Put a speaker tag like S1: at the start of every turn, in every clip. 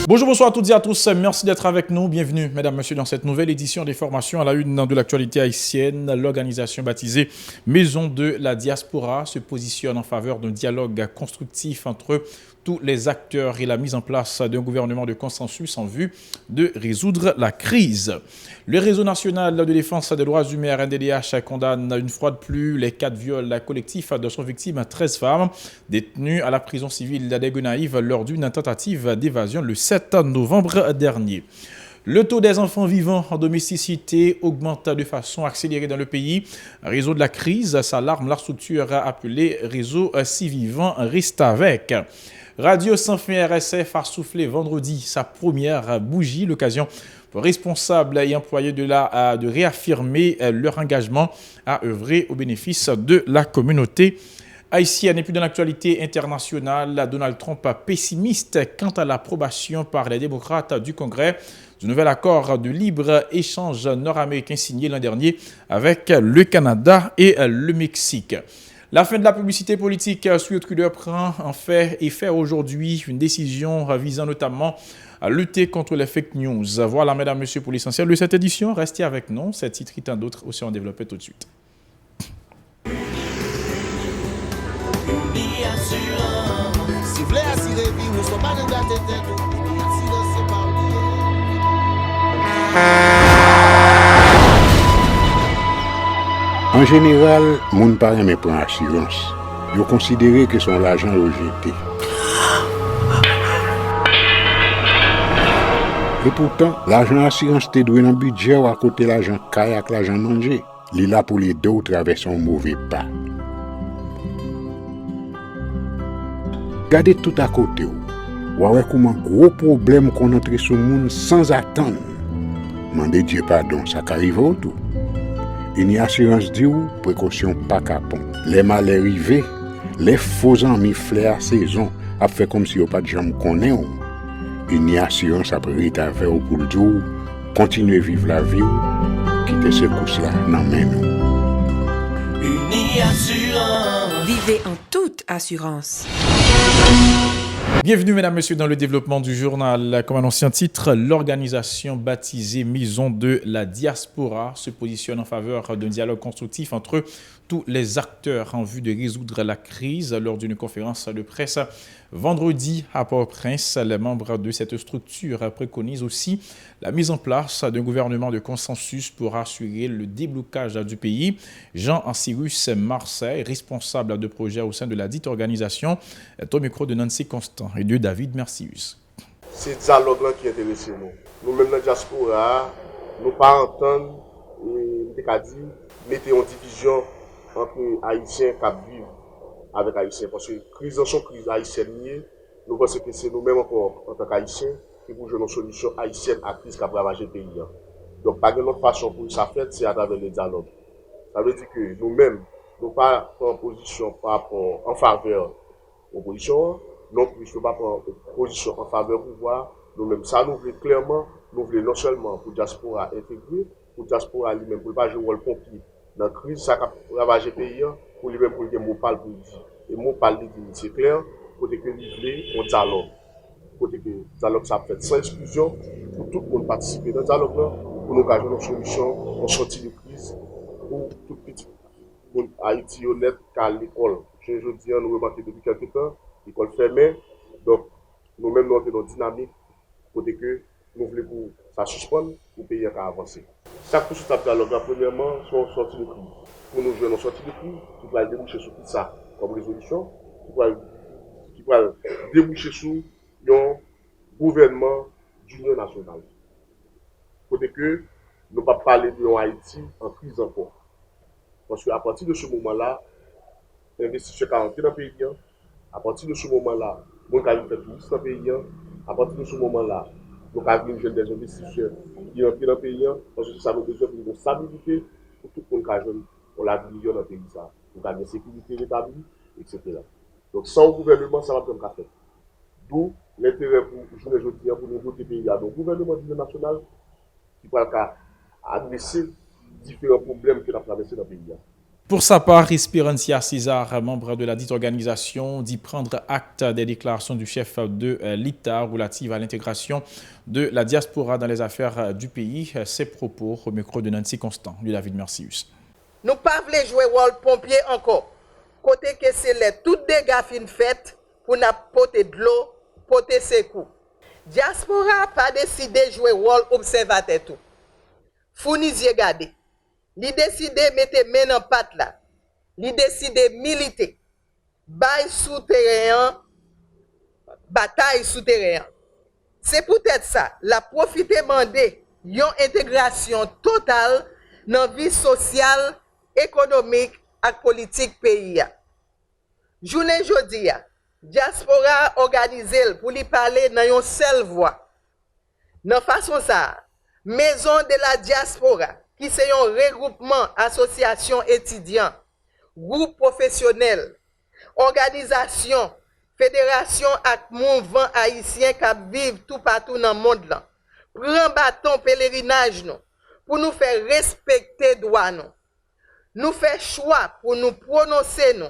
S1: Bonjour, bonsoir à toutes et à tous. Merci d'être avec nous. Bienvenue, mesdames, messieurs, dans cette nouvelle édition des formations à la une de l'actualité haïtienne. L'organisation baptisée Maison de la Diaspora se positionne en faveur d'un dialogue constructif entre tous les acteurs et la mise en place d'un gouvernement de consensus en vue de résoudre la crise. Le réseau national de défense des droits humains RNDDH condamne une fois de plus les 4 viols collectifs de son victime, 13 femmes détenues à la prison civile des Gonaïves lors d'une tentative d'évasion le 7 novembre dernier. Le taux des enfants vivant en domesticité augmente de façon accélérée dans le pays. Réseau de la crise, s'alarme la structure appelée Réseau Si Vivant Reste Avec. Radio Sans Fin RSF a soufflé vendredi sa première bougie, l'occasion pour responsables et employés de réaffirmer leur engagement à œuvrer au bénéfice de la communauté haïtienne. Et puis dans l'actualité internationale, Donald Trump pessimiste quant à l'approbation par les démocrates du Congrès du nouvel accord de libre-échange nord-américain signé l'an dernier avec le Canada et le Mexique. La fin de la publicité politique, Stuart Couder prend en fait effet aujourd'hui une décision visant notamment à lutter contre les fake news. Voilà, mesdames, messieurs, pour l'essentiel de cette édition. Restez avec nous. Ces titres et tant d'autres aussi en développer tout de suite.
S2: Si vous voulez assurer vie, nous ne sommes pas de la tête.
S3: En général, moun pa reme pran assurance. Yo considéré que son l'argent rejeté. Et pourtant, l'argent assurance te doué dans budget ou à côté l'argent caille avec l'argent mangé. Li là pour les deux ou traverser un mauvais pas. Gardez tout à côté ou. Ouais comment gros problème qu'on entre sur moun sans attendre. Mandez Dieu pardon, ça qu'arrive au tout. Une assurance dit ou précaution pas capon. Les malheurs arrivés, les faux amis flair saison a fait comme si on pas de jambe connaît ou. Une assurance après rita faire ou pour le jour, continuer vivre la vie ou quitter ce course là nan men nous.
S4: Uni Assurance.
S5: Vivez en toute assurance.
S1: Bienvenue, mesdames, messieurs, dans le développement du journal. Comme annoncé en titre, l'organisation baptisée Maison de la Diaspora se positionne en faveur d'un dialogue constructif entre tous les acteurs en vue de résoudre la crise. Lors d'une conférence de presse vendredi à Port-au-Prince, les membres de cette structure préconisent aussi la mise en place d'un gouvernement de consensus pour assurer le déblocage du pays. Jean-Cyrus Marseille, responsable de projet au sein de la dite organisation, est au micro de Nancy Constant et de David Mercius.
S6: C'est le dialogue qui intéresse nous. Nous-mêmes, dans la diaspora, nous ne pas entendre et mettez en division entre Haïtiens qui vivent avec Haïtiens. Parce que la crise haïtienne, nous pensons que c'est nous-mêmes encore, en tant qu'Haïtiens, qui pour jouer une solution haïtienne à la crise qui a ravagé le pays. Donc, pas de notre façon pour ça faire, c'est à travers le dialogue. Ça veut dire que nous-mêmes, nous ne pas en position par rapport en faveur de l'opposition, non plus, nous ne pas prendre position en faveur du pouvoir. Nous-mêmes, ça nous voulons clairement, nous voulons non seulement pour la diaspora intégrer, pour la diaspora lui-même, pour ne pas jouer le rôle pompier dans la crise, ça a ravagé le pays, pour lui-même, pour le mot parle pour dire. Et mot parle dit, c'est clair, pour que nous voulons un dialogue. Pour que le dialogue ça fait sans exclusion, pour tout le monde participer dans le dialogue, pour nous gager une solution, pour sortir de crise, pour tout petit monde Haïti honnête qu'à l'école. Je dis, nous remarquons depuis quelques temps, l'école fermée, donc nous-mêmes nous sommes dans une dynamique pour que nous voulons que ça suspende pour le pays à avancer. Chaque chose à dialogue, premièrement, sont sorties de crise. Pour nous jouer dans sortie de crise, qui va déboucher sur tout ça comme résolution, qui va déboucher sur un gouvernement d'union nationale. Pour que nous ne pas parler de Haïti en crise encore. Parce qu'à partir de ce moment-là, l'investisseur qui a entré dans le pays, à partir de ce moment-là, nous avons fait tout dans le pays. À partir de ce moment-là, nous avons vu des investisseurs qui ont entré dans le pays. Parce que ça nous besoin d'une stabilité pour tout le monde qui a on l'a vu dans le pays. Nous avons une sécurité rétablie, etc. Donc sans gouvernement, ça va pas me faire. D'où l'intérêt pour aujourd'hui pour nous voter pays. Donc gouvernement national qui va adresser différents problèmes que nous avons traversés dans le pays.
S1: Pour sa part, Espérancia César, membre de la dite organisation, dit prendre acte des déclarations du chef de l'État relatives à l'intégration de la diaspora dans les affaires du pays. Ses propos au micro de Nancy Constant, de David Mercius.
S7: Nous ne pouvons pas jouer rôle pompier encore. Côté que c'est les tout dégâts fin fait pour nous porter de l'eau, porter ses coups. Diaspora n'a pas décidé de jouer rôle observateur tout. Fournisier gardé. Li décidé mettre main en patte là. Li décidé militer. Bail souterrain, bataille souterrain. C'est peut-être ça. La profiter demander une intégration totale dans la vie sociale, économique et politique pays. Journée jodi, diaspora organisé pour lui parler dans une seule voix. Dans façon ça, maison de la diaspora, qui c'est un regroupement association étudiants, groupe professionnel, organisation, fédération et mouvement haïtien qui vivent tout partout dans le monde là. Prend bâton pèlerinage nous pour nous faire respecter droit nous. Nous faire choix pour nous prononcer nous,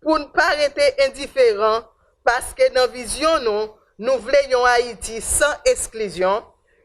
S7: pour ne pas rester indifférents parce que dans vision nous voulons Haïti sans exclusion,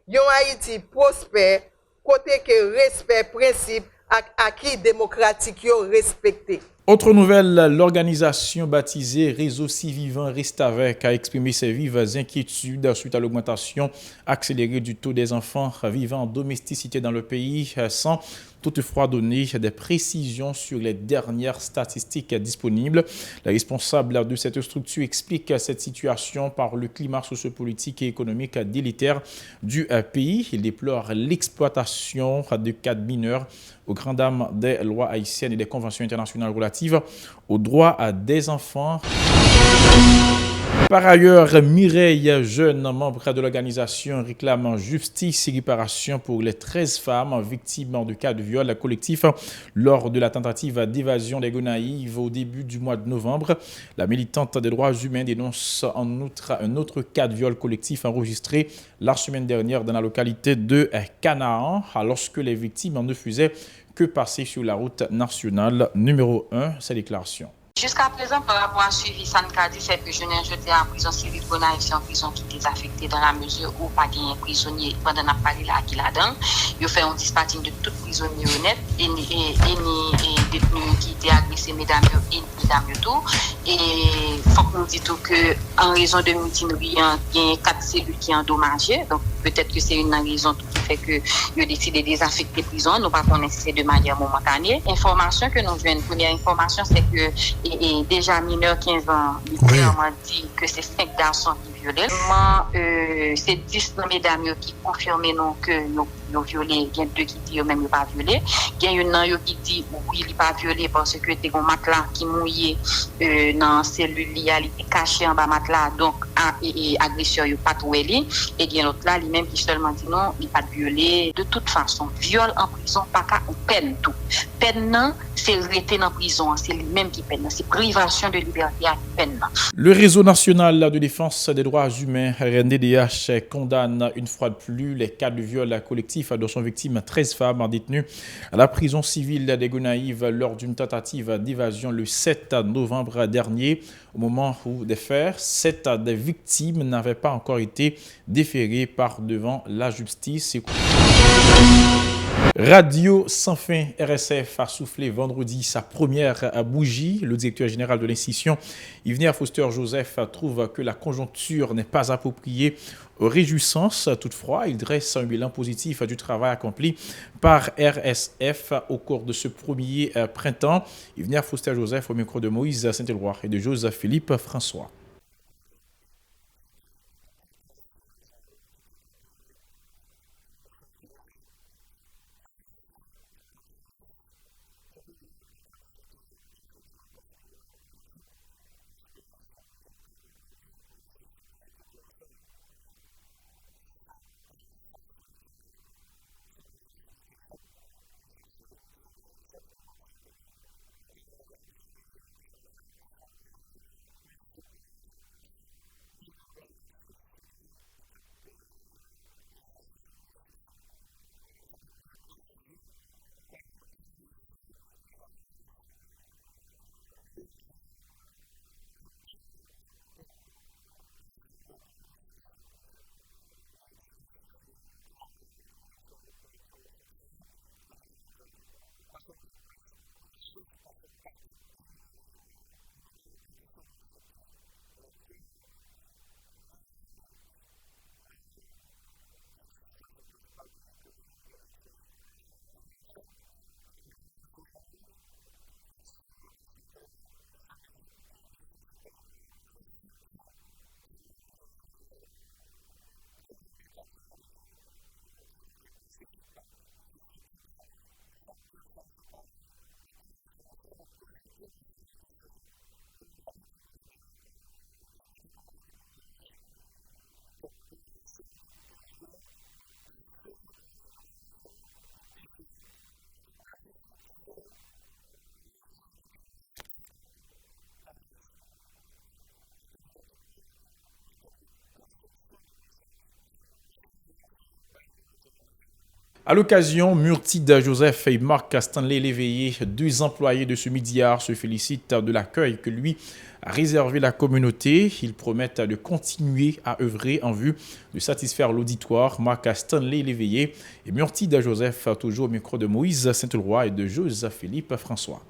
S7: un Haïti prospère côté que respect principe et acquis démocratique yo respecté.
S1: Autre nouvelle, l'organisation baptisée Réseau Si Vivant Reste Avec a exprimé ses vives inquiétudes suite à l'augmentation accélérée du taux des enfants vivant en domesticité dans le pays, sans toutefois donner des précisions sur les dernières statistiques disponibles. Les responsables de cette structure expliquent cette situation par le climat sociopolitique et économique délétère du pays. Ils déplorent l'exploitation de cas de mineurs aux grandes dames des lois haïtiennes et des conventions internationales relatives aux droits des enfants. Par ailleurs, Mireille Jeune, membre de l'organisation, réclame justice et réparation pour les 13 femmes victimes de cas de viol collectif lors de la tentative d'évasion des Gonaïves au début du mois de novembre. La militante des droits humains dénonce en outre un autre cas de viol collectif enregistré la semaine dernière dans la localité de Canaan, lorsque les victimes ne faisaient que passer sur la route nationale numéro 1. Ces déclarations.
S8: Jusqu'à présent, par rapport à suivi, ça ne dit c'est que je n'ai jeté en prison civile pour c'est en prison qui est affectée dans la mesure où pas de prisonnier pendant la parole là qui là-dedans. Il fait un dispatching de tout prisonnier honnête et ni détenu qui était agressé, mesdames et tout. Et faut qu'on dise tout que en raison de mutinerie, il y a 4 cellules qui sont endommagées. Donc peut-être que c'est une raison qui fait que il a décidé de désaffecter prison. Nous pas connaître c'est de manière momentanée. Information que nous avons, première information, c'est que et déjà mineur 15 ans, il clairement dit que c'est 5 garçons qui violent. C'est 10 mesdames qui confirment non que ils ont violé. Il y a 2 qui disent même pas violé. Il y a une qui dit oui, il pas violé parce que t'es un matelas qui mouillé dans cellule il est caché en bas matelas donc agresseur il pas trouvé lui et il y a l'autre là lui même qui seulement dit non, il pas violé. De toute façon, viol en prison pas qu'à peine tout. Peine non, c'est rester en prison, c'est lui même qui peine, c'est privation de liberté à peine.
S1: Le réseau national de défense des droits humains, RNDDH, condamne une fois de plus les cas de viol collectif dont sont victimes 13 femmes détenues à la prison civile des Gonaïves lors d'une tentative d'évasion le 7 novembre dernier. Au moment où des faits, 7 des victimes n'avaient pas encore été déférées par devant la justice. Radio Sans Fin RSF a soufflé vendredi sa première bougie. Le directeur général de l'institution, Yvenir Foster Joseph, trouve que la conjoncture n'est pas appropriée aux réjouissances. Toutefois, il dresse un bilan positif du travail accompli par RSF au cours de ce premier printemps. Yvenir Foster Joseph au micro de Moïse Saint-Éloi et de Joseph Philippe François. À l'occasion, Murtide Joseph et Marc Stanley Léveillé, 2 employés de ce média, se félicitent de l'accueil que lui a réservé la communauté. Ils promettent de continuer à œuvrer en vue de satisfaire l'auditoire. Marc Stanley Léveillé et Murtide Joseph, toujours au micro de Moïse Saint-Elroy et de Joseph-Philippe François.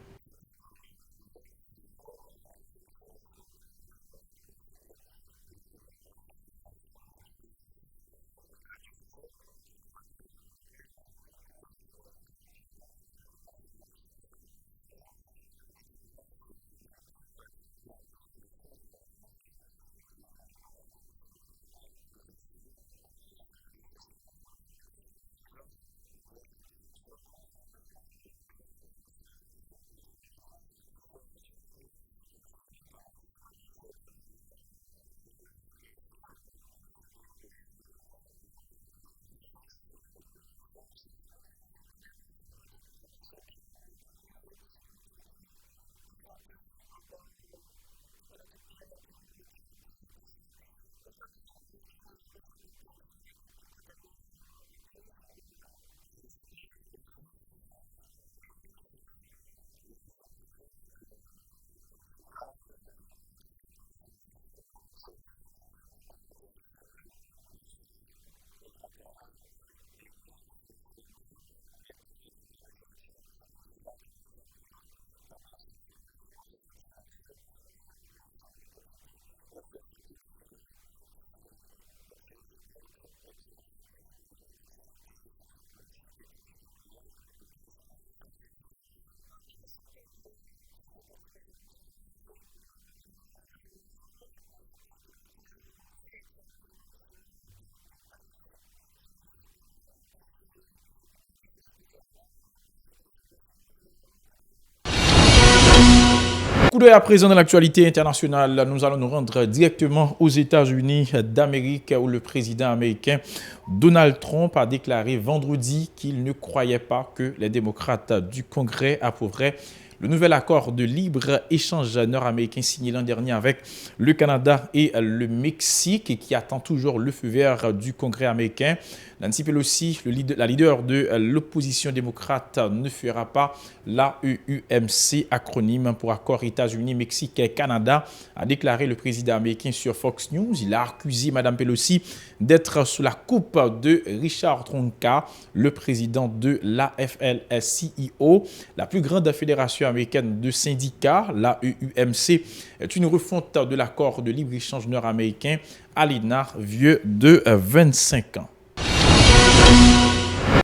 S1: Coup d'œil à présent dans l'actualité internationale, nous allons nous rendre directement aux États-Unis d'Amérique où le président américain Donald Trump a déclaré vendredi qu'il ne croyait pas que les démocrates du Congrès approuveraient le nouvel accord de libre-échange nord-américain signé l'an dernier avec le Canada et le Mexique et qui attend toujours le feu vert du Congrès américain. Nancy Pelosi, la leader de l'opposition démocrate, ne fera pas l'AEUMC, acronyme pour accord États-Unis, Mexique et Canada, a déclaré le président américain sur Fox News. Il a accusé Mme Pelosi d'être sous la coupe de Richard Trumka, le président de l'AFL-CIO, la plus grande fédération américaine de syndicats. L'AEUMC est une refonte de l'accord de libre-échange nord-américain ALENA, vieux de 25 ans.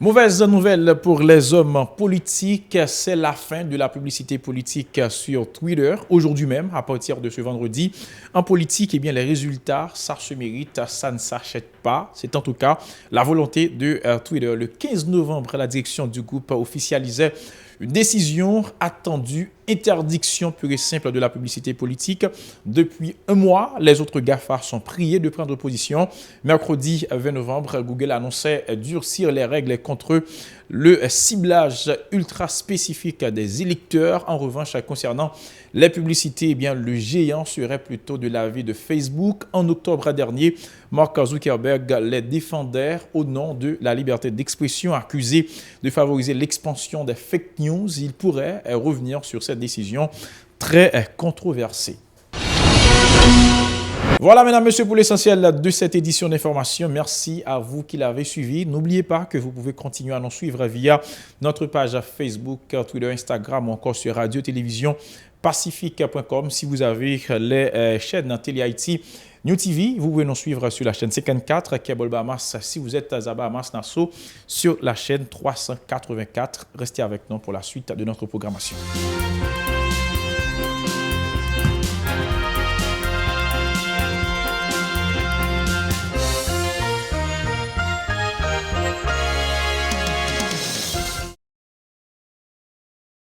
S1: Mauvaise nouvelle pour les hommes politiques, c'est la fin de la publicité politique sur Twitter. Aujourd'hui même, à partir de ce vendredi, en politique, eh bien, les résultats, ça se mérite, ça ne s'achète pas. C'est en tout cas la volonté de Twitter. Le 15 novembre, la direction du groupe officialisait une décision attendue, interdiction pure et simple de la publicité politique. Depuis un mois, les autres GAFA sont priés de prendre position. Mercredi 20 novembre, Google annonçait durcir les règles contre le ciblage ultra spécifique des électeurs. En revanche, concernant les publicités, eh bien, le géant serait plutôt de l'avis de Facebook. En octobre dernier, Mark Zuckerberg les défendait au nom de la liberté d'expression, accusé de favoriser l'expansion des fake news. Il pourrait revenir sur cette décision très controversée. Voilà, mesdames, messieurs, pour l'essentiel de cette édition d'information. Merci à vous qui l'avez suivi. N'oubliez pas que vous pouvez continuer à nous suivre via notre page Facebook, Twitter, Instagram ou encore sur radio-télévision pacifique.com. Si vous avez les chaînes Télé Haïti, New TV, vous pouvez nous suivre sur la chaîne 54, Cable Bahamas. Si vous êtes à Bahamas Nassau, sur la chaîne 384. Restez avec nous pour la suite de notre programmation.